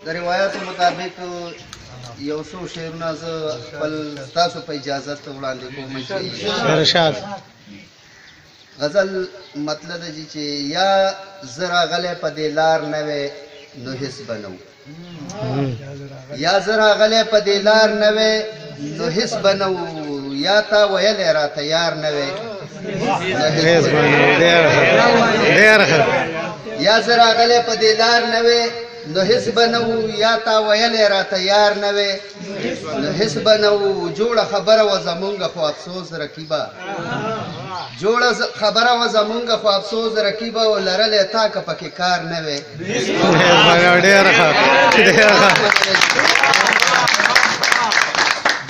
د روایتو مطابق یو څو شعرونه زه خپل ستاسو په اجازت وړاندې کوم چې ارشاد غزل مطلب دی چې یا زه راغلی په دې لار نه وې نو هېڅ به نه یا زه راغلی په دې لار نه وې نو هېڅ به نه و یا تا ویلی راته یار نه وې یا زه راغلی په دې لار نه وې نو هېڅ به نه و یا تا ویلی راته یار نه وې نو هېڅ به نه و جوړه خبره وه زمونږ خو افسوس رقیبه جوړه خبره وه زمونږ خو افسوس رقیبه و لرلی تا که پکې کار نه وې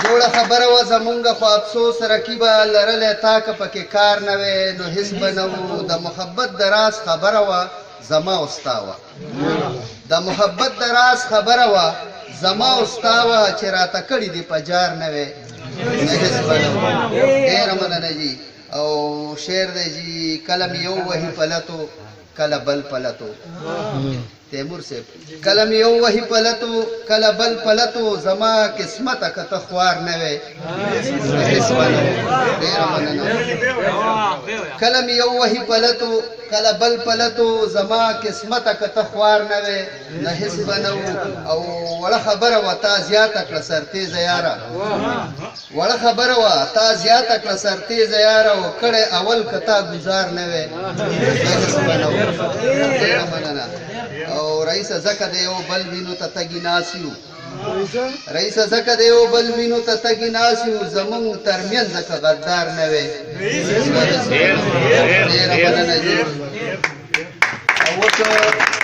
جوړه خبره وه زمونږ خو افسوس رقیبه لرلی تا که پکې کار نه وې نو هېڅ به نه و د محبت د راز خبره وه زما او ستا وه د محبت د راز خبره وه زما او ستا وه چې راته کړي دي په جار نه وې نو هېڅ به نه و ډېره مننه جي او شعر دی جی کله مې یو وهي پلتو کله بل پلتو تیمور صاحب کله مې یو وهي پلتو کله بل پلتو زما قسمته که ته خوار نه وې هېڅ به نه و ډېره مننه کله مې یو وهي پلتو کله بل پلتو زما قسمته که ته خوار نه وې نه هېڅ به نه و او وړه خبره وه تا زیاته کړه سرتیزه یاره وړه خبره وه تا زیاته کړه سرتیزه یاره و کړی اول که تا ګزار نه وې هېڅ به نه و ډېره مننه او رئیسه ځکه د یو بل وینو ته تږي ناست یو رئیسه ځکه د یو بل وینو ته تږي ناست یو زمونږ ترمنځ که غدار نه وې ډېره مننه جي او اوس